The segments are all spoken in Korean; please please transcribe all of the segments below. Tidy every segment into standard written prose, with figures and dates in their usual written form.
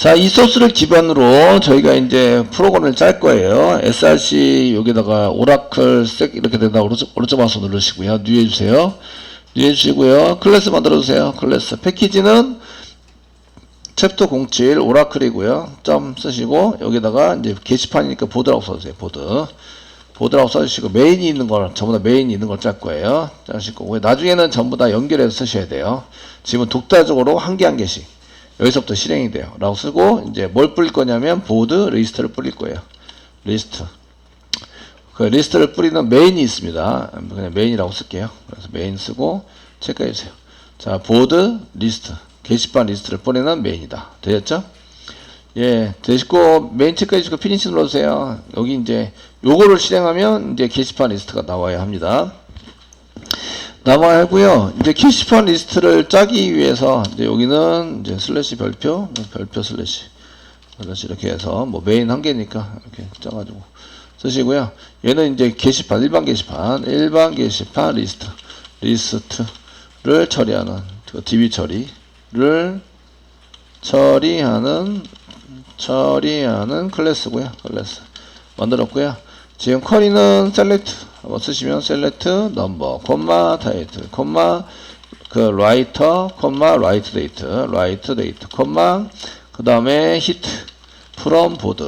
자, 이 소스를 기반으로 저희가 이제 프로그램을 짤 거예요. src 여기다가 오라클 색 이렇게 된다. 오른쪽 마우스 누르시고요. 뉴 해주세요. 뉴 해주시고요. 클래스 만들어 주세요. 클래스. 패키지는 챕터 07 오라클이고요. 점 쓰시고 여기다가 이제 게시판이니까 보드라고 써주세요. 보드라고 써주시고 메인이 있는 걸 전부 다 메인이 있는 걸 짤 거예요. 짜실 거고 나중에는 전부 다 연결해서 쓰셔야 돼요. 지금은 독자적으로 한 개 한 개씩 여기서부터 실행이 돼요. 라고 쓰고 이제 뭘 뿌릴 거냐면 보드 리스트를 뿌릴 거예요. 리스트. 그 리스트를 뿌리는 메인이 있습니다. 그냥 메인이라고 쓸게요. 그래서 메인 쓰고 체크해 주세요. 자, 보드 리스트. 게시판 리스트를 뿌리는 메인이다. 되셨죠? 예, 되시고 메인 체크해 주시고 피니시 눌러주세요. 여기 이제 요거를 실행하면 이제 게시판 리스트가 나와야 합니다. 나와야 하고요. 이제 게시판 리스트를 짜기 위해서 이제 여기는 이제 슬래시 별표 슬래시 이렇게 해서 뭐 메인 한 개니까 이렇게 짜가지고 쓰시고요. 얘는 이제 게시판 일반 게시판 리스트를 처리하는 DB 처리를 처리하는 클래스고요. 클래스 만들었고요. 지금 쿼리는 셀렉트 한번 쓰시면 셀렉트 넘버 콤마 타이틀 콤마 그 라이터 콤마 라이트 데이트 콤마 그 다음에 히트 프롬 보드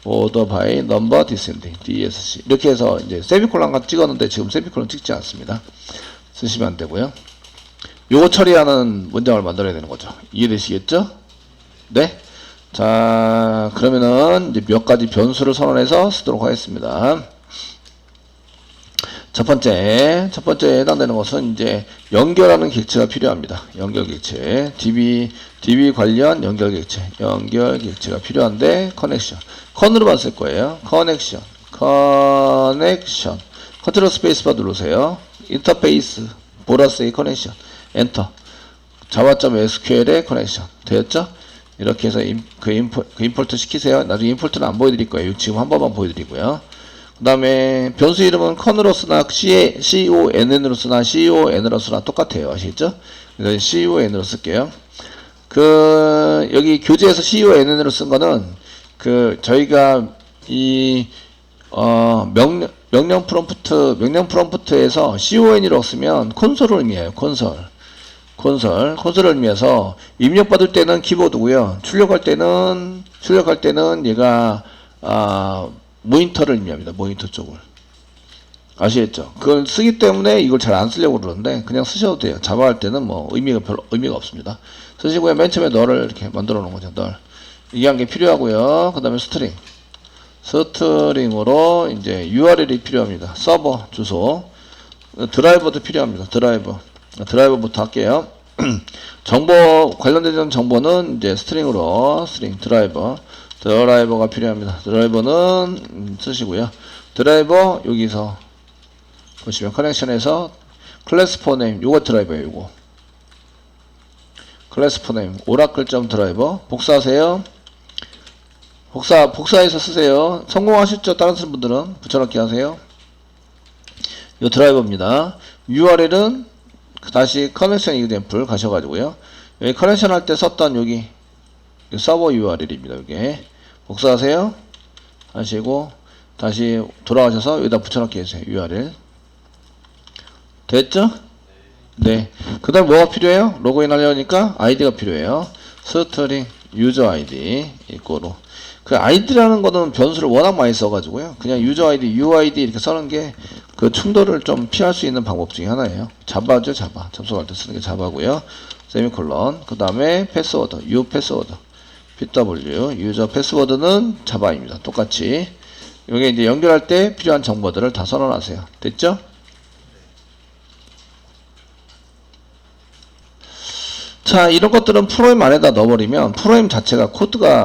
오더 바이 넘버 디센딩 DSC 이렇게 해서 이제 세미콜론만 찍었는데 지금 세미콜론 찍지 않습니다. 쓰시면 안 되고요. 요거 처리하는 문장을 만들어야 되는 거죠. 이해되시겠죠? 네. 자, 그러면은 이제 몇 가지 변수를 선언해서 쓰도록 하겠습니다. 첫 번째 해당되는 것은 이제 연결하는 객체가 필요합니다. 연결 객체. DB 관련 연결 객체가 필요한데, 커넥션. 컨으로만 쓸 거예요. 커넥션. 컨트롤 스페이스바 누르세요. 인터페이스. 보라스의 커넥션. 엔터. java.sql의 커넥션. 되었죠? 이렇게 해서 임포트 시키세요. 나중에 임포트는 안 보여드릴 거예요. 지금 한 번만 보여드리고요. 그 다음에 변수 이름은 con으로 쓰나 conn으로 쓰나 con으로 쓰나 똑같아요. 아시겠죠? 그래서 con으로 쓸게요. 여기 교재에서 conn으로 쓴 거는 저희가 명령 프롬프트에서 con이라고 쓰면 콘솔을 의미해요. 콘솔을 의미해서 입력받을 때는 키보드고요. 출력할 때는 얘가 모니터를 의미합니다. 모니터 쪽을. 아시겠죠? 그걸 쓰기 때문에 이걸 잘 안 쓰려고 그러는데 그냥 쓰셔도 돼요. 자바 할 때는 뭐 의미가 없습니다. 쓰시고요. 맨 처음에 널을 이렇게 만들어 놓은 거죠. 널. 이게 한 개 필요하고요. 그 다음에 스트링으로 이제 URL이 필요합니다. 서버 주소. 드라이버도 필요합니다. 드라이버부터 할게요. 관련된 정보는 이제 스트링으로 드라이버가 필요합니다. 드라이버는 쓰시고요. 드라이버 여기서 보시면 커넥션에서 클래스 포네임 요거 드라이버예요. 요거 클래스 포네임 오라클.드라이버 복사하세요. 복사해서 쓰세요. 성공하셨죠? 다른 분들은 붙여넣기 하세요. 요 드라이버입니다. URL은 다시 커넥션 example 가셔가지고요. 여기 커넥션 할 때 썼던 여기 서버 URL입니다. 여기 복사하세요. 하시고 다시 돌아가셔서 여기다 붙여넣기 해주세요. URL 됐죠? 네. 그 다음 뭐가 필요해요? 로그인 하려니까 아이디가 필요해요. 스트링 유저 아이디 이거로 아이디라는 거는 변수를 워낙 많이 써가지고요. 그냥 유저 아이디, UID 이렇게 써는 게 충돌을 좀 피할 수 있는 방법 중에 하나예요. 자바죠, 자바. 접속할 때 쓰는 게 자바고요. 세미콜론. 그 다음에 패스워드, 패스워드. PW, 유저 패스워드는 자바입니다. 똑같이. 여기 이제 연결할 때 필요한 정보들을 다 선언하세요. 됐죠? 자, 이런 것들은 프로그램 안에다 넣어버리면 프로그램 자체가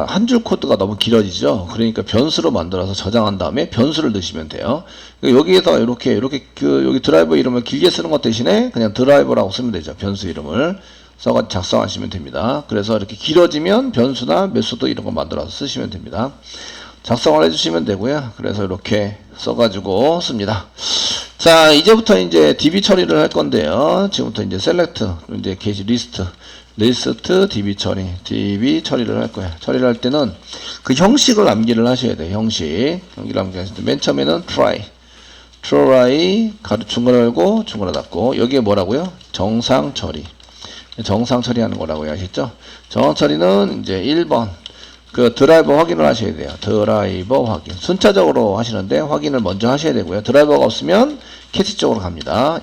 한 줄 코드가 너무 길어지죠. 그러니까 변수로 만들어서 저장한 다음에 변수를 넣으시면 돼요. 여기에서 이렇게 여기 드라이버 이름을 길게 쓰는 것 대신에 그냥 드라이버라고 쓰면 되죠. 변수 이름을 써가지고 작성하시면 됩니다. 그래서 이렇게 길어지면 변수나 메소드 이런 거 만들어서 쓰시면 됩니다. 작성을 해주시면 되고요. 그래서 이렇게 써가지고 씁니다. 자, 이제부터 이제 DB 처리를 할 건데요. 지금부터 이제 셀렉트, 이제 게시 리스트. 리스트 DB 처리를 할 거예요. 처리를 할 때는 그 형식을 암기를 하셔야 돼요. 형식을 암기하실 때 맨 처음에는 try 가로 중괄호 열고 중괄호 닫고 여기에 뭐라고요? 정상 처리하는 거라고요. 아시죠? 정상 처리는 이제 1번 그 드라이버 확인을 하셔야 돼요. 드라이버 확인. 순차적으로 하시는데 확인을 먼저 하셔야 되고요. 드라이버가 없으면 캐치 쪽으로 갑니다.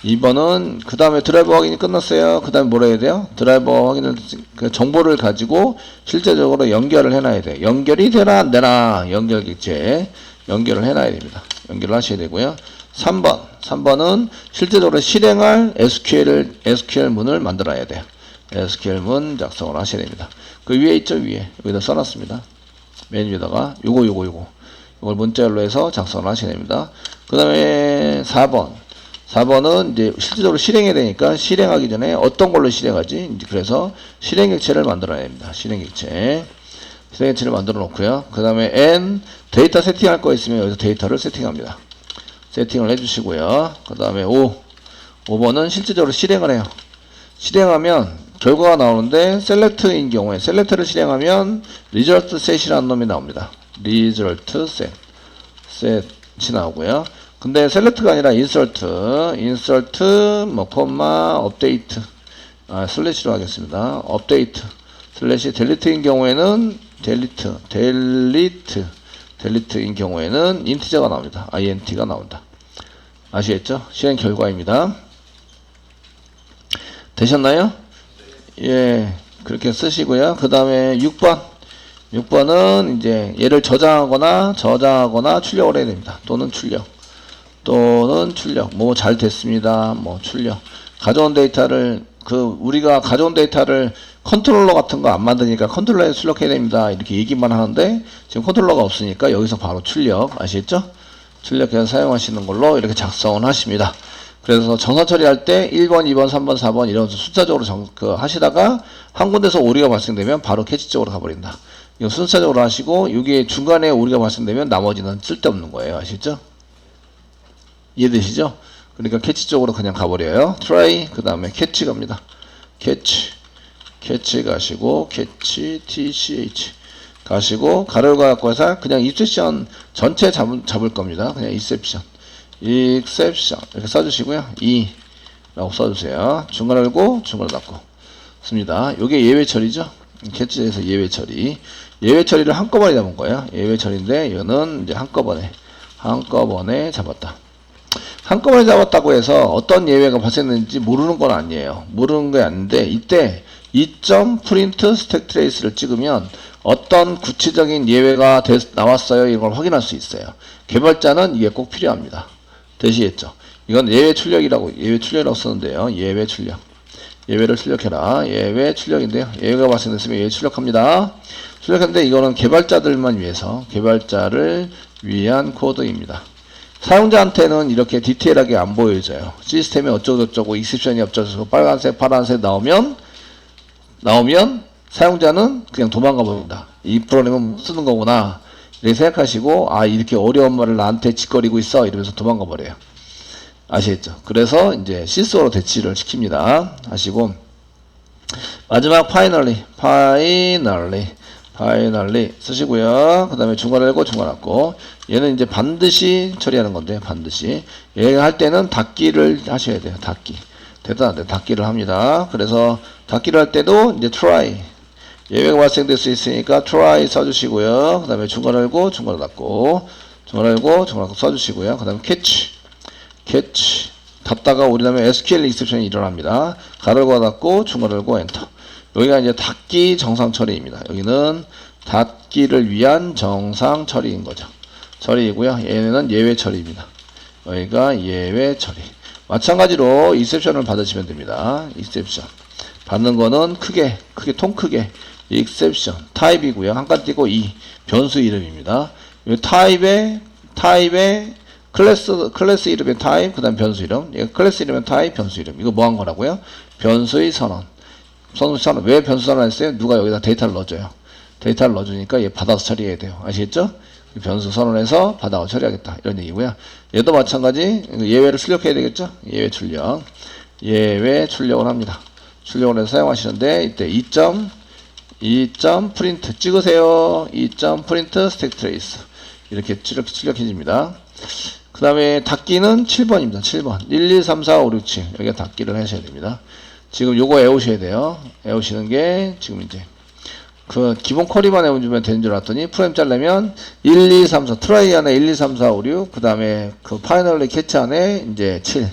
2번은 그 다음에 드라이버 확인이 끝났어요. 그 다음에 뭐라 해야 돼요? 드라이버 확인을 그 정보를 가지고 실제적으로 연결을 해놔야 돼요. 연결이 되나 안 되나 연결 객체 연결을 해놔야 됩니다. 연결을 하셔야 되고요. 3번은 실제적으로 실행할 SQL 문을 만들어야 돼요. SQL 문 작성을 하셔야 됩니다. 그 위에 있죠, 위에. 여기다 써놨습니다. 맨 위에다가 요걸 문자열로 해서 작성을 하셔야 됩니다. 그 다음에 4번은 이제 실질적으로 실행해야 되니까 실행하기 전에 어떤 걸로 실행하지? 그래서 실행객체를 만들어야 됩니다. 실행객체를 만들어 놓고요. 그 다음에 N 데이터 세팅할 거 있으면 여기서 데이터를 세팅합니다. 세팅을 해주시고요. 그 다음에 5번은 실질적으로 실행을 해요. 실행하면 결과가 나오는데 셀렉트인 경우에 셀렉트를 실행하면 result set이라는 놈이 나옵니다. result set이 나오고요. 근데 셀렉트가 아니라 insert 뭐 콤마 업데이트 슬래시로 하겠습니다. 업데이트 슬래시 delete인 경우에는 delete인 경우에는 인티저가 나옵니다. int가 나온다. 아시겠죠? 실행 결과입니다. 되셨나요? 예, 그렇게 쓰시고요. 그 다음에 6번은 이제 얘를 저장하거나 출력을 해야 됩니다. 또는 출력 뭐 잘 됐습니다. 뭐 출력 가져온 데이터를 우리가 가져온 데이터를 컨트롤러 같은 거 안 만드니까 컨트롤러에 출력해야 됩니다. 이렇게 얘기만 하는데 지금 컨트롤러가 없으니까 여기서 바로 출력 아시겠죠? 출력해서 사용하시는 걸로 이렇게 작성을 하십니다. 그래서 정사 처리할 때 1번, 2번, 3번, 4번 이런 순차적으로 하시다가 한 군데서 오류가 발생되면 바로 캐치 쪽으로 가버린다. 이거 순차적으로 하시고 이게 중간에 오류가 발생되면 나머지는 쓸데없는 거예요. 아시죠? 이해되시죠? 그러니까 캐치 쪽으로 그냥 가버려요. try 그 다음에 캐치 갑니다. 캐치 가시고 캐치 tch 가시고 가로를 갖고 해서 그냥 exception 전체 잡을 겁니다. 그냥 exception 이렇게 써주시고요. 2라고 써주세요. 중괄호 열고 중괄호 닫고 씁니다. 요게 예외 처리죠. 캐치에서 예외 처리를 한꺼번에 잡은 거예요. 예외 처리인데 이거는 이제 한꺼번에 잡았다. 한꺼번에 잡았다고 해서 어떤 예외가 발생했는지 모르는 건 아니에요. 모르는 게 아닌데 이때 2.print stack trace를 찍으면 어떤 구체적인 예외가 나왔어요. 이걸 확인할 수 있어요. 개발자는 이게 꼭 필요합니다. 되시겠죠? 이건 예외 출력이라고 쓰는데요. 예외 출력. 예외를 출력해라. 예외 출력인데요. 예외가 발생됐으면 예외 출력합니다. 출력했는데 이거는 개발자를 위한 코드입니다. 사용자한테는 이렇게 디테일하게 안 보여져요. 시스템에 어쩌고저쩌고 익셉션이 어쩌고저쩌고 빨간색, 파란색 나오면 사용자는 그냥 도망가 버립니다. 이 프로그램은 쓰는 거구나. 이렇게 생각하시고 이렇게 어려운 말을 나한테 짓거리고 있어 이러면서 도망가 버려요. 아시겠죠? 그래서 이제 시스오로 대치를 시킵니다. 하시고 마지막 finally 쓰시고요. 그 다음에 중괄호 열고 중괄호 닫고 얘는 이제 반드시 처리하는 건데 얘가 할 때는 닫기를 하셔야 돼요. 대단한데 닫기를 합니다. 그래서 닫기를 할 때도 이제 try 예외가 발생될 수 있으니까 try 써주시고요. 그 다음에 중괄호 열고 중괄호 닫고 써주시고요. 그 다음에 catch 닫다가 우리 다음에 SQL exception이 일어납니다. 가로를 닫고 중괄호 열고 엔터. 여기가 이제 닫기 정상 처리입니다. 여기는 닫기를 위한 정상 처리인 거죠. 처리이고요. 얘는 예외 처리입니다. 여기가 예외 처리. 마찬가지로 exception을 받으시면 됩니다. exception 받는 거는 통 크게 exception 타입이고요. 한 칸 띄고 변수 이름입니다. 이 타입의 클래스 이름의 타입, 그 다음 변수 이름. 클래스 이름의 타입, 변수 이름. 이거 뭐 한 거라고요? 변수의 선언. 왜 변수 선언 했어요? 누가 여기다 데이터를 넣어줘요. 데이터를 넣어주니까 얘 받아서 처리해야 돼요. 아시겠죠? 변수 선언해서 받아서 처리하겠다. 이런 얘기고요. 얘도 마찬가지 예외를 출력해야 되겠죠? 예외 출력을 합니다. 출력을 해서 사용하시는데 이때 2점 프린트 찍으세요. 2점 프린트 스택 트레이스 이렇게 출력해집니다. 그 다음에 닫기는 7번입니다. 7번 1, 2, 3, 4, 5, 6, 7 여기가 닫기를 하셔야 됩니다. 지금 요거 외우셔야 돼요. 외우시는 게 지금 이제 그 기본 쿼리만 외우면 되는 줄 알았더니 프레임 짜려면 1, 2, 3, 4 트라이 안에 1, 2, 3, 4, 5, 6 그 다음에 그 파이널리 캐치 안에 이제 7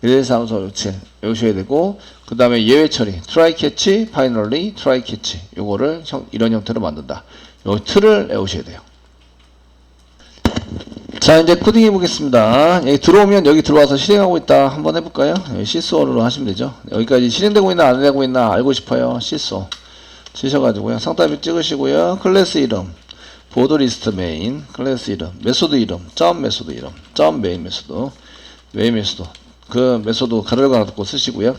1, 2, 3, 4, 5, 6, 7 외우셔야 되고 그 다음에 예외 처리 트라이 캐치 파이널리 트라이 캐치 요거를 이런 형태로 만든다. 요 틀을 외우셔야 돼요. 자 이제 코딩 해보겠습니다. 여기 들어오면 여기 들어와서 실행하고 있다 한번 해볼까요? 시스오로 하시면 되죠. 여기까지 실행되고 있나 안 되고 있나 알고 싶어요. 시스오 치셔가지고요. 상단표 찍으시고요. 클래스 이름 보드 리스트 메인 클래스 이름 메소드 이름 점 메소드 이름 점 메인 메소드 그 메소드 가로를 닫고 쓰시고요.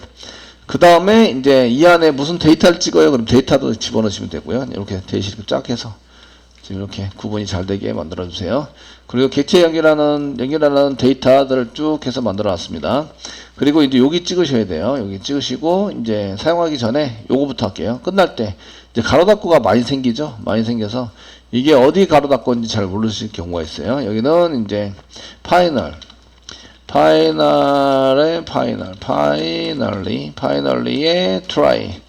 그 다음에 이제 이 안에 무슨 데이터를 찍어요. 그럼 데이터도 집어넣으시면 되고요. 이렇게 대시 이렇게 쫙 해서 지금 이렇게 구분이 잘 되게 만들어 주세요. 그리고 객체 연결하는 데이터들을 쭉 해서 만들어 놨습니다. 그리고 이제 여기 찍으셔야 돼요. 여기 찍으시고 이제 사용하기 전에 요거부터 할게요. 끝날 때 이제 가로 닫고가 많이 생기죠. 많이 생겨서 이게 어디 가로 닫고인지 잘 모르실 경우가 있어요. 여기는 이제 파이널리에 트라이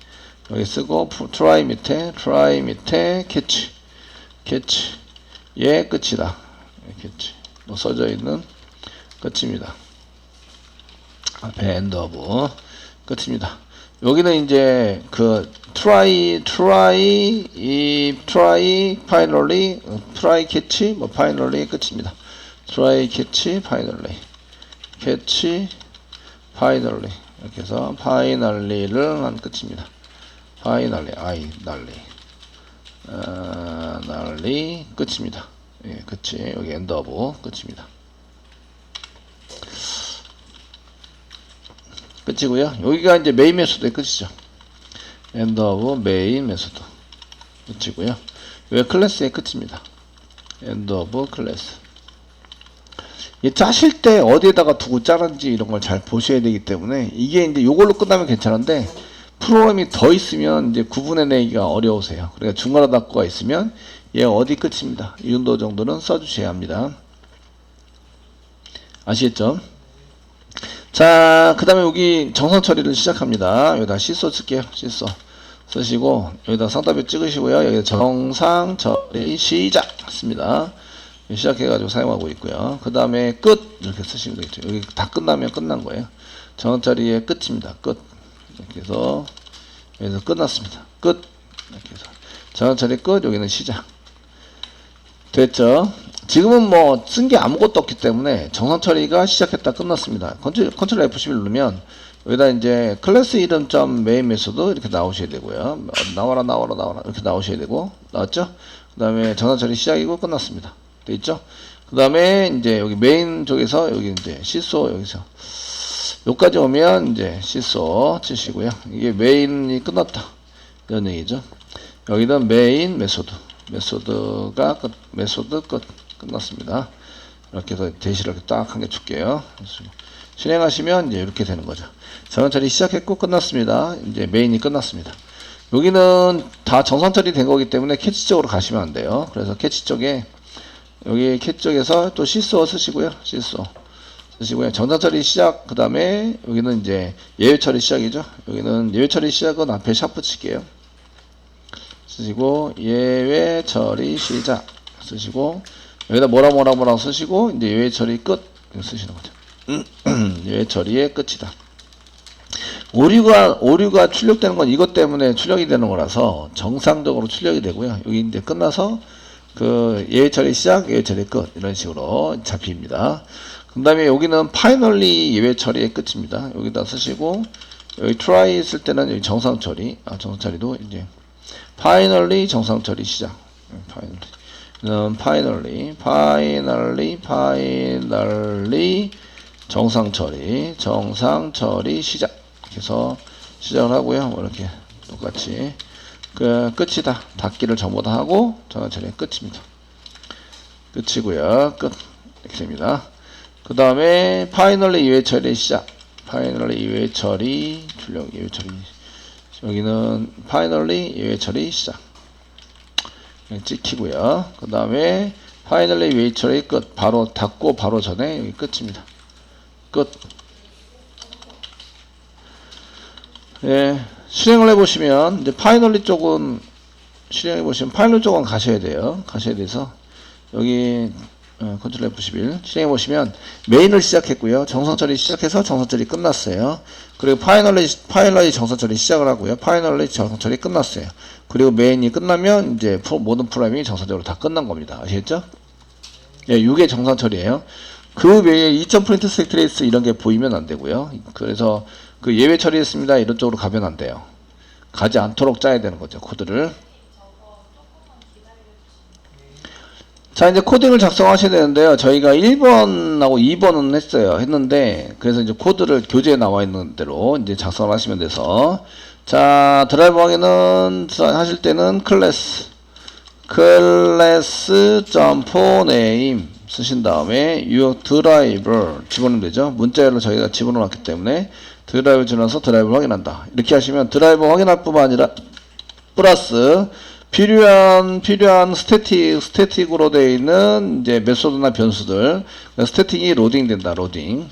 여기 쓰고 트라이 밑에 캐치의 끝이다. 캐치 뭐 써져 있는 끝입니다. 앞에 엔드 오브 끝입니다. 여기는 이제 그 트라이 파이널리 트라이 캐치 뭐 파이널리 끝입니다. 트라이 캐치 파이널리 이렇게 해서 파이널리를 한 끝입니다. 날리 끝입니다. 예, 끝이 여기 엔드 오브 끝입니다. 끝이고요. 여기가 이제 메인 메소드의 끝이죠. 엔드 오브 메인 메소드 끝이고요. 여기 클래스의 끝입니다. 엔드 오브 클래스. 이 짜실 때 어디에다가 두고 짜는지 이런 걸 잘 보셔야 되기 때문에 이게 이제 요걸로 끝나면 괜찮은데 프로그램이 더 있으면 이제 구분해내기가 어려우세요. 그러니까 중괄호 닫고가 있으면 얘 어디 끝입니다. 이 정도는 써주셔야 합니다. 아시겠죠? 자, 그 다음에 여기 정선 처리를 시작합니다. 여기다 시소 쓸게요. 시소 쓰시고 여기다 상따표 찍으시고요. 여기다 정상 처리 시작 했습니다. 시작해가지고 사용하고 있고요. 그 다음에 끝 이렇게 쓰시면 되겠죠. 여기 다 끝나면 끝난 거예요. 정선 처리의 끝입니다. 끝 이렇게 해서 여기서 끝났습니다. 끝 이렇게 해서 정선 처리 끝 여기는 시작 됐죠. 지금은 뭐 쓴 게 아무것도 없기 때문에 정선 처리가 시작했다 끝났습니다. 컨트롤 F11 누르면 여기다 이제 클래스 이름 점 메인 메소드 이렇게 나오셔야 되고요. 나와라 이렇게 나오셔야 되고 나왔죠. 그 다음에 정선 처리 시작이고 끝났습니다. 돼 있죠. 그 다음에 이제 여기 메인 쪽에서 여기 이제 시소 여기서 여기까지 오면 이제 시소 치시고요. 이게 메인이 끝났다 이런 얘기죠. 여기는 메인 메소드가 메소드 끝 끝났습니다. 이렇게 해서 대시를 딱 한 개 줄게요. 실행하시면 이제 이렇게 되는 거죠. 정선 처리 시작했고 끝났습니다. 이제 메인이 끝났습니다. 여기는 다 정선 처리 된 거기 때문에 캐치 쪽으로 가시면 안 돼요. 그래서 캐치 쪽에 여기 캐치 쪽에서 또 시소 쓰시고요. 시소 쓰시고요. 정선 처리 시작. 그 다음에 여기는 이제 예외 처리 시작이죠. 여기는 예외 처리 시작은 앞에 샤프 칠게요. 쓰시고 예외 처리 시작 쓰시고 여기다 뭐라 쓰시고 이제 예외 처리 끝 쓰시는 거죠. 예외 처리의 끝이다. 오류가 출력되는 건 이것 때문에 출력이 되는 거라서 정상적으로 출력이 되고요. 여기 이제 끝나서 그 예외 처리 시작, 예외 처리 끝 이런 식으로 잡힙니다. 그 다음에 여기는 파이널리 예외 처리의 끝입니다. 여기다 쓰시고 여기 try 쓸 때는 여기 정상 처리, 정상 처리도 이제 파이널리 정상 처리 시작. 파이널리 정상 처리 시작. 그래서 시작을 하고요. 뭐 이렇게 똑같이 그 끝이다. 닫기를 전부 다 하고 정상 처리 끝입니다. 끝이고요. 끝 이렇게 됩니다. 그 다음에 파이널리 예외 처리 시작. 파이널리 예외 처리 출력 예외 처리 여기는 finally 예외 처리 시작. 찍히고요. 그 다음에 finally 예외 처리 끝. 바로 닫고 바로 전에 여기 끝입니다. 끝. 예, 실행을 해보시면 이제 finally 쪽은 실행해보시면 파일럿 쪽은 가셔야 돼요. 가셔야 돼서 여기 컨트롤 F11 실행해보시면 메인을 시작했고요. 정선처리 시작해서 정선처리 끝났어요. 그리고 파일럿이 정선처리 시작을 하고요. 파일럿이 정선처리 끝났어요. 그리고 메인이 끝나면 이제 모든 프로그램이 정선적으로 다 끝난 겁니다. 아시겠죠? 예, 이게 정선처리예요. 그 외에 2.print stack trace 이런 게 보이면 안 되고요. 그래서 그 예외 처리했습니다. 이런 쪽으로 가면 안 돼요. 가지 않도록 짜야 되는 거죠. 코드를. 자, 이제 코딩을 작성하셔야 되는데요. 저희가 1번하고 2번은 했는데, 그래서 이제 코드를 교재에 나와 있는 대로 이제 작성을 하시면 돼서, 자, 드라이버 확인은 하실 때는 클래스 점프 네임 쓰신 다음에 your driver 집어넣으면 되죠. 문자열로 저희가 집어넣었기 때문에 드라이버 집어넣어서 드라이버 확인한다. 이렇게 하시면 드라이버 확인할 뿐만 아니라 플러스 필요한 스태틱으로 되어 있는 이제 메소드나 변수들, 스태틱이 로딩 된다. 로딩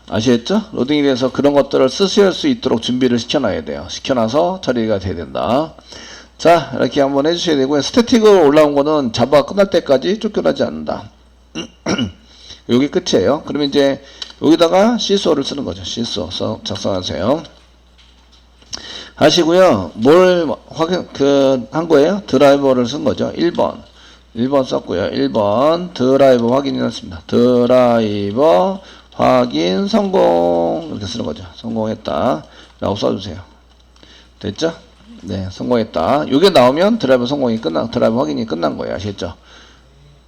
아시겠죠? 로딩이 돼서 그런 것들을 쓰실 수 있도록 준비를 시켜놔야 돼요. 시켜놔서 처리가 돼야 된다. 자, 이렇게 한번 해주셔야 되고요. 스태틱으로 올라온 거는 자바가 끝날 때까지 쫓겨나지 않는다. 여기 끝이에요. 그러면 이제 여기다가 시소를 쓰는 거죠. 시소 작성하세요. 하시고요. 뭘 한 거예요? 드라이버를 쓴 거죠. 1번 썼고요. 1번 드라이버 확인이었습니다. 드라이버 확인 성공 이렇게 쓰는 거죠. 성공했다 라고 써주세요. 됐죠? 네, 성공했다. 요게 나오면 드라이버 드라이버 확인이 끝난 거예요. 아시겠죠?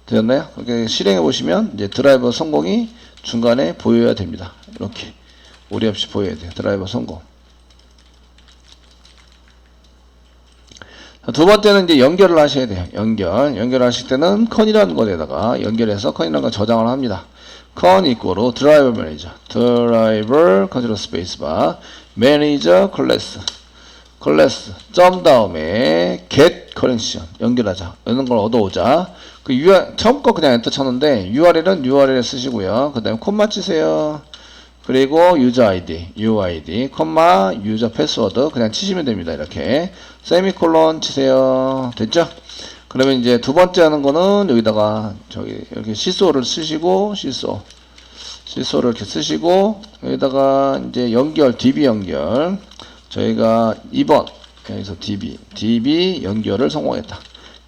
되었나요? 이렇게 실행해 보시면 이제 드라이버 성공이 중간에 보여야 됩니다. 이렇게 오리 없이 보여야 돼요. 드라이버 성공. 두 번째는 이제 연결을 하셔야 돼요. 연결하실 때는 con이라는 것에다가 연결해서 con이라는 걸 저장을 합니다. con 이꼬로 드라이버 매니저, 드라이버 컨트롤 스페이스바, 매니저 클래스 점 다음에 get connection 연결하자. 이런 걸 얻어오자. 그 처음 거 그냥 엔터 쳤는데 URL은 URL 쓰시고요. 그 다음에 콤마 치세요. 그리고 유저 아이디, UID, 콤마, 유저 패스워드 그냥 치시면 됩니다. 이렇게 세미콜론 치세요. 됐죠? 그러면 이제 두 번째 하는 거는 여기다가 이렇게 시소를 쓰시고 시소를 이렇게 쓰시고 여기다가 이제 DB 연결 저희가 2번 여기서 DB 연결을 성공했다.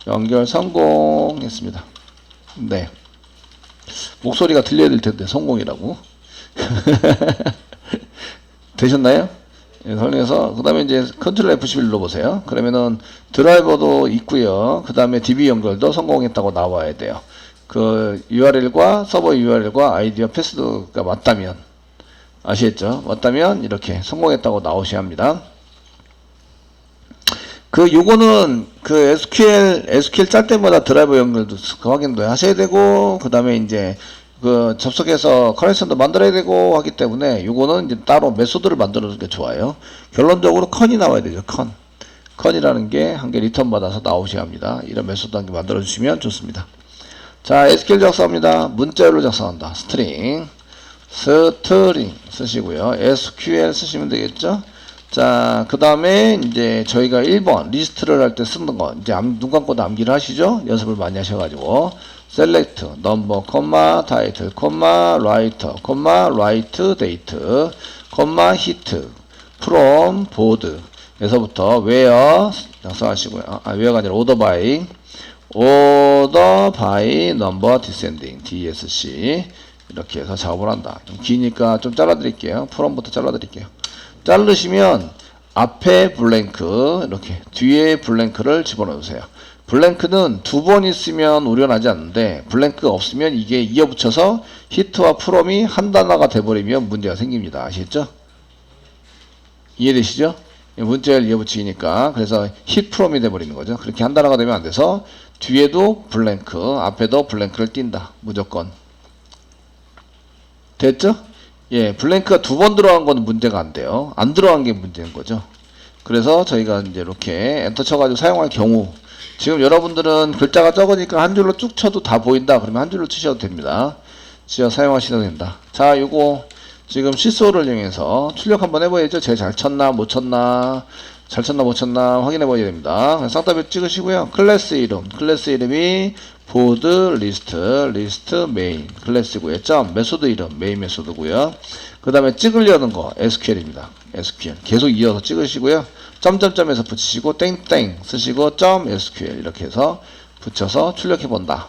연결 성공했습니다. 네. 목소리가 들려야 될 텐데 성공이라고. 되셨나요? 예, 설명해서 그 다음에 이제 컨트롤 F11 눌러보세요. 그러면은 드라이버도 있고요. 그 다음에 DB 연결도 성공했다고 나와야 돼요. 그 URL과 서버 URL과 아이디와 패스워드가 맞다면 아시겠죠? 맞다면 이렇게 성공했다고 나오셔야 합니다. 요거는 SQL 짤 때마다 드라이버 연결도 확인도 하셔야 되고 그 다음에 이제 접속해서 커넥션도 만들어야 되고 하기 때문에 요거는 이제 따로 메소드를 만들어주는 게 좋아요. 결론적으로 con이 나와야 되죠. con이라는 게 한 개 리턴 받아서 나오셔야 합니다. 이런 메소드 한 개 만들어 주시면 좋습니다. 자, SQL 작성합니다. 문자열로 작성한다. 스트링 쓰시고요. SQL 쓰시면 되겠죠. 자, 그 다음에 이제 저희가 1번 리스트를 할 때 쓰는 거 이제 눈 감고도 암기를 하시죠. 연습을 많이 하셔가지고 select number, title, writer, write date, hit from board 에서부터 where 작성하시고요. where가 아니라 order by number descending DSC 이렇게 해서 작업을 한다. 좀 기니까 좀 잘라드릴게요. from부터 잘라드릴게요. 자르시면 앞에 블랭크 이렇게 뒤에 블랭크를 집어넣으세요. 블랭크는 두 번 있으면 오류나지 않는데 블랭크가 없으면 이게 이어붙여서 히트와 프롬이 한 단어가 돼버리면 문제가 생깁니다. 아시겠죠? 이해되시죠? 문자를 이어붙이니까 그래서 히트 프롬이 돼버리는 거죠. 그렇게 한 단어가 되면 안 돼서 뒤에도 블랭크 앞에도 블랭크를 띈다. 무조건. 됐죠? 예, 블랭크가 두 번 들어간 건 문제가 안 돼요. 안 들어간 게 문제인 거죠. 그래서 저희가 이제 이렇게 엔터 쳐가지고 사용할 경우, 지금 여러분들은 글자가 적으니까 한 줄로 쭉 쳐도 다 보인다. 그러면 한 줄로 치셔도 됩니다. 지어 사용하셔도 된다. 자, 요거 지금 시소를 이용해서 출력 한번 해봐야죠. 제가 잘 쳤나 못 쳤나, 잘 쳤나 못 쳤나 확인해 봐야 됩니다. 쌍따블 찍으시고요. 클래스 이름이 보드 리스트 메인 클래스고요. 점 메소드 이름 메인 메소드고요. 그 다음에 찍으려는 거 SQL입니다. SQL 계속 이어서 찍으시고요. 점점점에서 붙이시고 땡땡 쓰시고 점 SQL 이렇게 해서 붙여서 출력해 본다.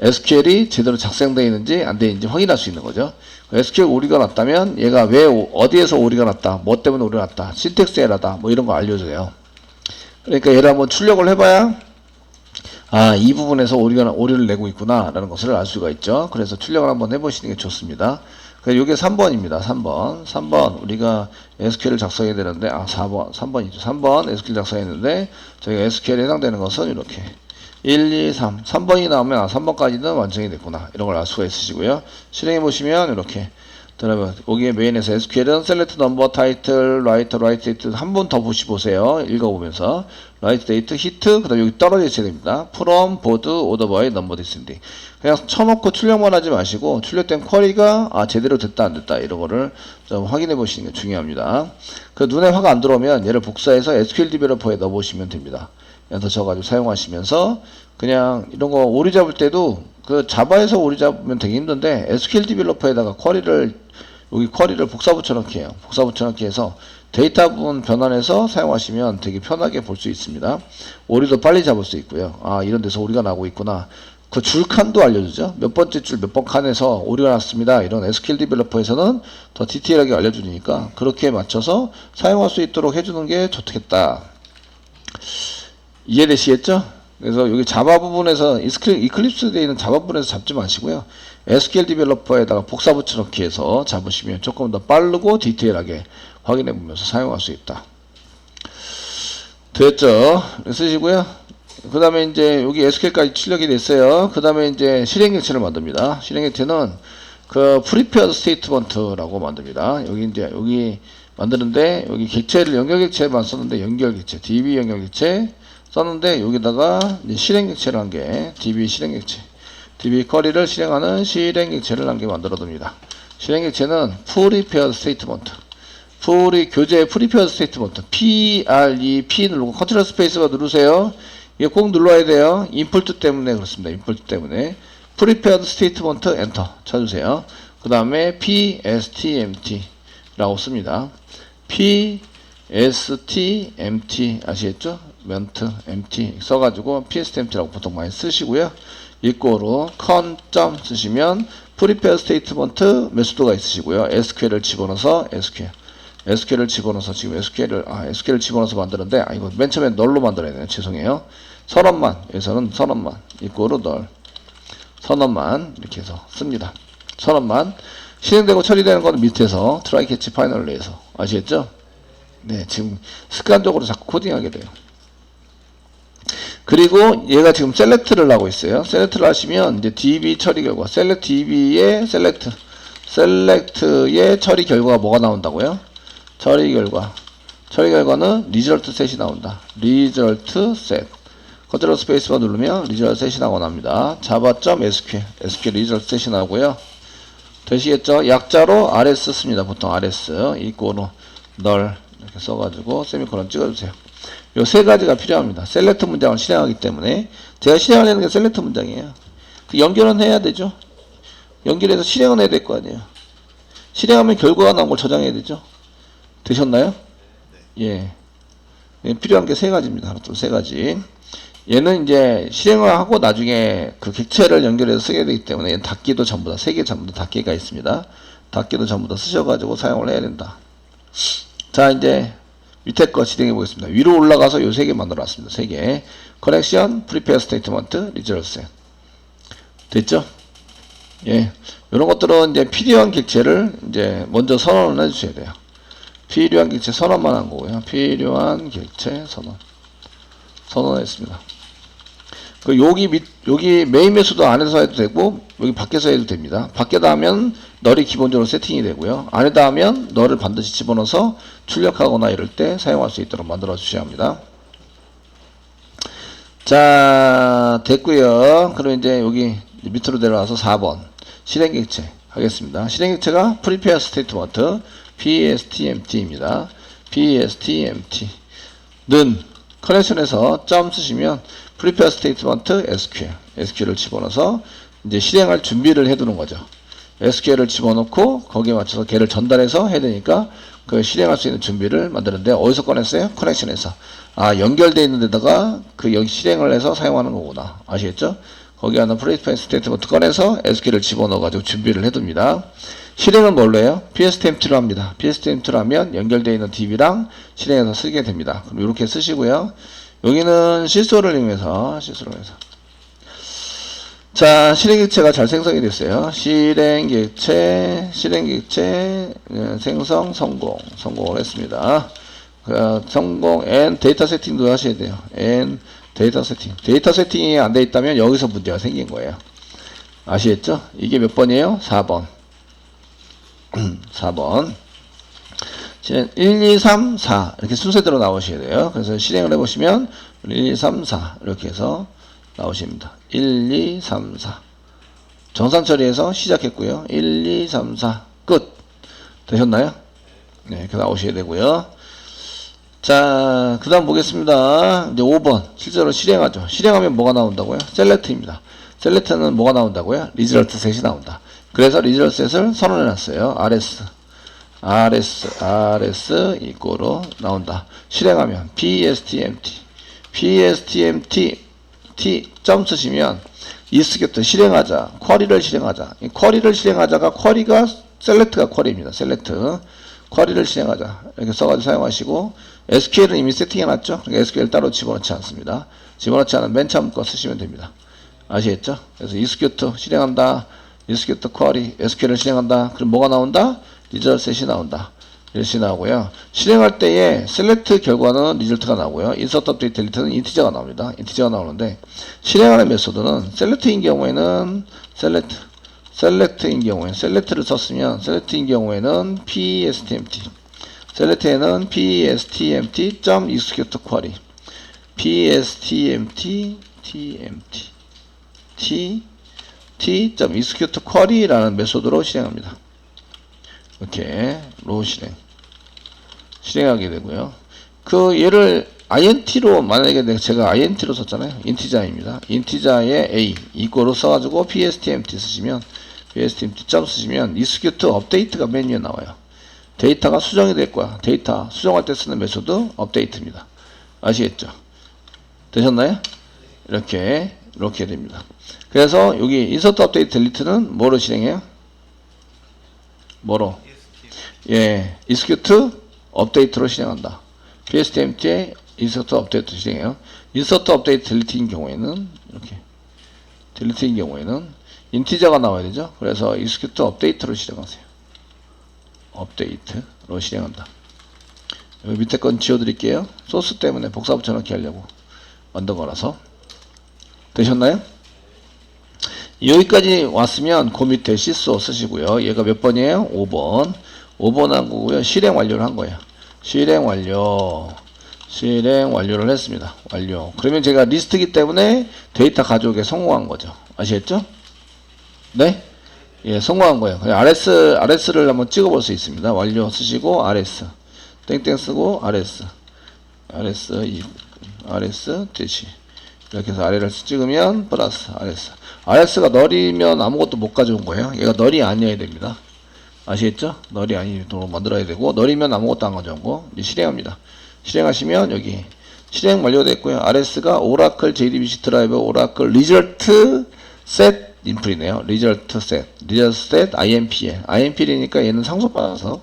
SQL이 제대로 작성되어 있는지 안 되어 있는지 확인할 수 있는 거죠. SQL 오류가 났다면 얘가 왜 어디에서 오류가 났다, 뭐 때문에 오류가 났다, 신텍스 에러다, 뭐 이런 거 알려줘요. 그러니까 얘를 한번 출력을 해봐야 이 부분에서 오류를 내고 있구나 라는 것을 알 수가 있죠. 그래서 출력을 한번 해보시는 게 좋습니다. 이게 3번입니다. 3번 우리가 SQL을 작성해야 되는데 3번이죠. 3번 SQL 작성했는데 저희가 SQL에 해당되는 것은 이렇게 1, 2, 3 3번이 나오면 3번까지는 완성이 됐구나 이런 걸 알 수가 있으시고요. 실행해 보시면 이렇게 그러면 여기에 메인에서 SQL은 select number, title, write date 한 번 더 보세요. 읽어보면서 write date, hit 그 다음에 여기 떨어져 있어야 됩니다. from, board, order by, number descending. 그냥 쳐놓고 출력만 하지 마시고 출력된 쿼리가 제대로 됐다 안 됐다 이런 거를 좀 확인해 보시는 게 중요합니다. 그 눈에 화가 안 들어오면 얘를 복사해서 SQL 디벨로퍼에 넣어보시면 됩니다. 연서 쳐가지고 사용하시면서 그냥 이런 거 오류 잡을 때도 그 자바에서 오류 잡으면 되게 힘든데 SQL 디벨로퍼에다가 여기 쿼리를 복사 붙여넣기 해요. 복사 붙여넣기 해서 데이터 부분 변환해서 사용하시면 되게 편하게 볼 수 있습니다. 오류도 빨리 잡을 수 있고요. 이런 데서 오류가 나고 있구나. 그 줄칸도 알려주죠. 몇 번째 줄 몇 번 칸에서 오류가 났습니다. 이런 SQL 디벨로퍼에서는 더 디테일하게 알려주니까 그렇게 맞춰서 사용할 수 있도록 해주는 게 좋겠다. 이해되시겠죠? 그래서 여기 자바 부분에서 이클립스에 있는 자바 부분에서 잡지 마시고요. SQL 디벨로퍼에다가 복사 붙여넣기 해서 잡으시면 조금 더 빠르고 디테일하게 확인해 보면서 사용할 수 있다. 됐죠? 쓰시고요. 그 다음에 이제 여기 SQL까지 출력이 됐어요. 그 다음에 이제 실행객체를 만듭니다. 실행객체는 그 prepared statement라고 만듭니다. 여기 만드는데 여기 객체를 연결객체만 썼는데 연결객체, DB 연결객체 썼는데 여기다가 이제 실행객체를 한 게 DB 실행객체, DB 쿼리를 실행하는 실행객체를 한 개 만들어둡니다. 실행객체는 prepared statement, 교재 prepared statement, P 누르고 컨트롤 스페이스바 누르세요. 이게 꼭 눌러야 돼요. 인풋 때문에 그렇습니다. 인풋 때문에 prepared statement 엔터 쳐주세요. 그 다음에 PSTMT라고 씁니다. PSTMT 아시겠죠? 멘트 empty 써가지고 PSTMT라고 보통 많이 쓰시고요. 이꼬로 con. 쓰시면 prepare statement 메소드가 있으시고요. SQL을 집어넣어서 SQL을 집어넣어서 지금 SQL을 집어넣어서 만드는데 이거 맨 처음에 널로 만들어야 되네요. 죄송해요. 선언만, 여기서는 선언만 이꼬로 널 선언만 이렇게 해서 씁니다. 선언만 실행되고 처리되는 건 밑에서 try catch final에서 아시겠죠? 네, 지금 습관적으로 자꾸 코딩하게 돼요. 그리고 얘가 지금 select를 하고 있어요. select를 하시면 이제 DB 처리 결과, select DB의 select의 처리 결과가 뭐가 나온다고요? 처리 결과는 result set이 나온다. result set. 컨트롤 스페이스바 누르면 result set이 나옵니다. java.sql, SQL result set이 나오고요. 되시겠죠? 약자로 rs 씁니다. 보통 rs 이꼬로 널 이렇게 써가지고 세미콜론 찍어주세요. 요 세 가지가 필요합니다. 셀렉트 문장을 실행하기 때문에 제가 실행하려는 게 셀렉트 문장이에요. 그 연결은 해야 되죠. 연결해서 실행은 해야 될 거 아니에요. 실행하면 결과가 나온 걸 저장해야 되죠. 되셨나요? 예. 필요한 게 세 가지입니다. 하나, 둘, 세 가지. 얘는 이제 실행을 하고 나중에 그 객체를 연결해서 쓰게 되기 때문에 얘는 닫기도 전부 다, 세 개 전부 다 닫기가 있습니다. 닫기도 전부 다 쓰셔가지고 사용을 해야 된다. 자, 이제 밑에 거 진행해 보겠습니다. 위로 올라가서 요 세 개 만들어 놨습니다. 세 개. 커넥션, 프리페어 스테이트먼트, 리저널 셋. 됐죠? 예. 이런 것들은 이제 필요한 객체를 이제 먼저 선언을 해 주셔야 돼요. 필요한 객체 선언만 한 거고요. 필요한 객체 선언했습니다. 여기 메인 메소드 안에서 해도 되고, 여기 밖에서 해도 됩니다. 밖에다 하면 널이 기본적으로 세팅이 되고요. 안에다 하면 널을 반드시 집어넣어서 출력하거나 이럴 때 사용할 수 있도록 만들어 주셔야 합니다. 자, 됐고요. 그럼 이제 여기 밑으로 내려와서 4번. 실행객체 하겠습니다. 실행객체가 prepare statement, PSTMT입니다. PSTMT는 커넥션에서 점 쓰시면 prepare statement SQL을 집어넣어서 이제 실행할 준비를 해두는 거죠. SQL을 집어넣고 거기에 맞춰서 걔를 전달해서 해야 되니까 그 실행할 수 있는 준비를 만드는데 어디서 꺼냈어요? 커넥션에서. 아, 연결되어 있는 데다가 그 여기 실행을 해서 사용하는 거구나. 아시겠죠? 거기 하나 prepare statement 꺼내서 SQL을 집어넣어 가지고 준비를 해둡니다. 실행은 뭘로 해요? PSTMT로 합니다. PSTMT로 하면 연결되어 있는 DB랑 실행해서 쓰게 됩니다. 그럼 이렇게 쓰시고요. 여기는 실소를 이용해서 자, 실행객체가 잘 생성이 됐어요. 실행객체 생성 성공을 했습니다. 성공 and 데이터 세팅도 하셔야 돼요. and 데이터 세팅이 안 돼 있다면 여기서 문제가 생긴 거예요. 아시겠죠? 이게 몇 번이에요? 4번. 4번. 1, 2, 3, 4 이렇게 순서대로 나오셔야 돼요. 그래서 실행을 해보시면 1, 2, 3, 4 이렇게 해서 나오십니다. 1, 2, 3, 4 정산 처리해서 시작했고요. 1, 2, 3, 4 끝. 되셨나요? 네, 이렇게 나오셔야 되고요. 자, 그 다음 보겠습니다. 이제 5번 실제로 실행하죠. 실행하면 뭐가 나온다고요? 셀렉트입니다. 셀렉트는 뭐가 나온다고요? 리저트 셋이 나온다. 그래서 리저트 셋을 선언해 놨어요. RS 이꼬로 나온다. 실행하면 PSTMT T 점 쓰시면 이스게트 실행하자, 쿼리를 실행하자. 이 쿼리를 실행하자가 쿼리가 셀렉트가 쿼리입니다. 셀렉트 쿼리를 실행하자 이렇게 써가지고 사용하시고 SQL은 이미 세팅해놨죠. 그러니까 SQL 따로 집어넣지 않습니다. 집어넣지 않은 맨 처음 거 쓰시면 됩니다. 아시겠죠? 그래서 이스게트 실행한다. 이스게트 쿼리 SQL을 실행한다. 그럼 뭐가 나온다? 리저트 셋이 나온다. 이렇게 나오고요. 실행할 때에 셀렉트 결과는 리절트가 나오고요. 인서트 업데이트 딜리트는 인티저가 나옵니다. 인티저가 나오는데 실행하는 메소드는 셀렉트인 경우에는 셀렉트를 썼으면 셀렉트인 경우에는 PSTMT 셀렉트에는 PSTMT.execute query PSTMT T.execute query라는 메소드로 실행합니다. 이렇게 로 실행하게 되고요. 그 얘를 int로 만약에 제가 int로 썼잖아요. 인티자입니다. 인티자의 a 이거로 써가지고 pstmt 쓰시면 pstmt 점 쓰시면 execute 업데이트가 메뉴에 나와요. 데이터가 수정이 될 거야. 데이터 수정할 때 쓰는 메소드 업데이트입니다. 아시겠죠? 되셨나요? 이렇게 됩니다. 그래서 여기 insert update delete는 뭐로 실행해요? 뭐로? 예, execute 업데이트로 실행한다. PSTMT에 insert 업데이트 실행해요. insert 업데이트 delete인 경우에는 이렇게 delete인 경우에는 인티저가 나와야 되죠. 그래서 execute 업데이트로 실행하세요. 업데이트로 실행한다. 여기 밑에 건 지워드릴게요. 소스 때문에 복사 붙여넣기 하려고 만든 거라서. 되셨나요? 여기까지 왔으면 그 밑에 시소 쓰시고요. 얘가 몇 번이에요? 5번. 5번 한 거고요. 실행 완료를 한 거예요. 실행 완료를 했습니다. 완료. 그러면 제가 리스트이기 때문에 데이터 가져오기에 성공한 거죠. 아시겠죠? 네? 예, 성공한 거예요. RS를 한번 찍어볼 수 있습니다. 완료 쓰시고 RS 땡땡 쓰고 RS 대시 이렇게 해서 RS 찍으면 플러스 RS가 널이면 아무것도 못 가져온 거예요. 얘가 널이 아니어야 됩니다. 아시겠죠? 널이 아니도록 만들어야 되고 널이면 아무것도 안 가져온 거 이제 실행합니다. 실행하시면 여기 실행 완료됐고요. RS가 오라클 JDBC 드라이버 오라클 리절트 셋 인풀이네요. 리절트 셋 IMPL이니까 얘는 상속받아서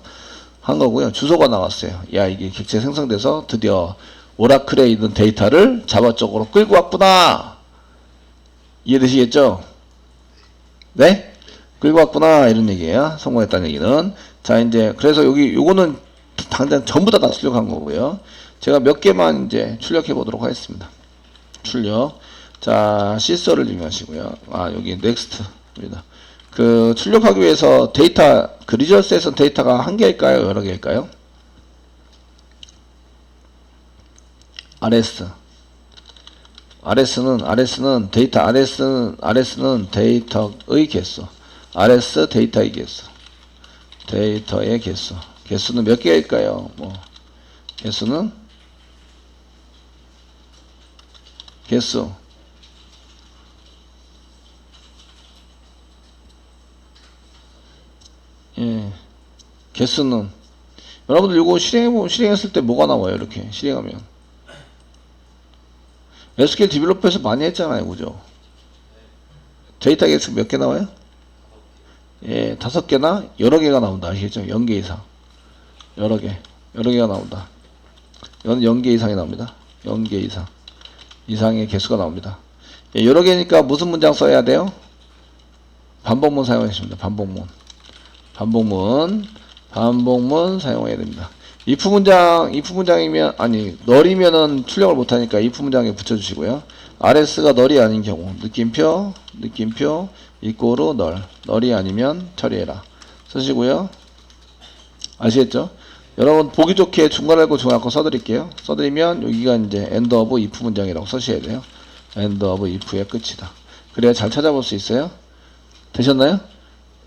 한 거고요. 주소가 나왔어요. 야, 이게 객체 생성돼서 드디어 오라클에 있는 데이터를 자바 쪽으로 끌고 왔구나. 이해되시겠죠? 네? 끌고 왔구나 이런 얘기예요. 성공했다는 얘기는. 자, 이제 그래서 요거는 당장 전부 다 출력한 거고요. 제가 몇 개만 이제 출력해 보도록 하겠습니다. 출력. 자, 시서를 중요하시고요. 아, 여기 넥스트입니다. 그 출력하기 위해서 데이터, 그 리저스에서 데이터가 한 개일까요? 여러 개일까요? RS는 데이터, RS는 데이터의 개수. RS 데이터의 개수. 데이터의 개수. 개수는 몇 개일까요? 뭐, 개수는, 개수. 예. 개수는. 여러분들 이거 실행했을 때 뭐가 나와요? 이렇게 실행하면. SQL 디벨로퍼에서 많이 했잖아요. 그죠? 데이터 개수 몇 개 나와요? 예, 5개나 여러 개가 나온다. 아시겠죠? 0개 이상. 여러 개가 나온다. 이건 0개 이상이 나옵니다. 0개 이상의 개수가 나옵니다. 예, 여러 개니까 무슨 문장 써야 돼요? 반복문 사용하십니다. 반복문 사용해야 됩니다. if 문장이면, 아니, 널이면은 출력을 못하니까 if 문장에 붙여주시고요. RS가 널이 아닌 경우, 느낌표, 이꼬르 널이 아니면 처리해라. 쓰시고요. 아시겠죠? 여러분, 보기 좋게 중괄호 알고 중괄호 써드릴게요. 써드리면, 여기가 이제 end of if 문장이라고 쓰셔야 돼요. end of if의 끝이다. 그래야 잘 찾아볼 수 있어요. 되셨나요?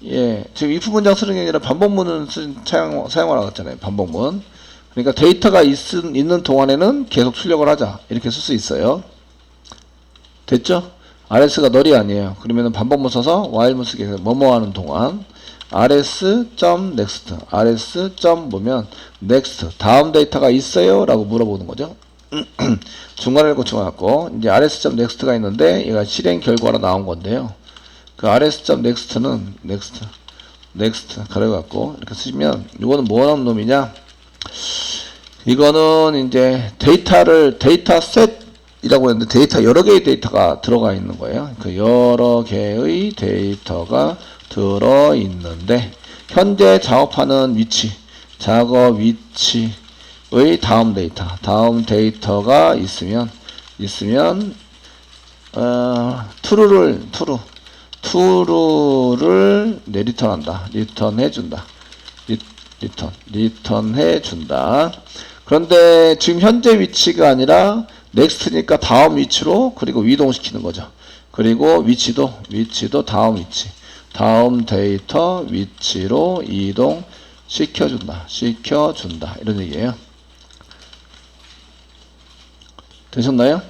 예, 지금 if 문장 쓰는 게 아니라 반복문을 사용하라고 했잖아요. 반복문. 그러니까 데이터가 있는 동안에는 계속 출력을 하자. 이렇게 쓸 수 있어요. 됐죠? RS가 널이 아니에요. 그러면은 반복문 써서 while문 쓰게 해서 뭐뭐 하는 동안 rs.next rs. next 다음 데이터가 있어요? 라고 물어보는 거죠. 중간을 고쳐갖고 이제 rs.next가 있는데 얘가 실행 결과로 나온 건데요. 그 rs.next는 next 가려갖고 이렇게 쓰시면 이거는 뭐 하는 놈이냐? 이거는 이제 데이터 셋이라고 했는데 데이터 여러 개의 데이터가 들어가 있는 거예요. 그 여러 개의 데이터가 들어 있는데 현재 작업하는 작업 위치의 다음 데이터가 있으면 true를 리턴한다. 리턴해준다. 그런데 지금 현재 위치가 아니라 next니까 다음 위치로 그리고 이동시키는 거죠. 그리고 위치도 다음 데이터 위치로 이동시켜준다. 이런 얘기예요. 되셨나요?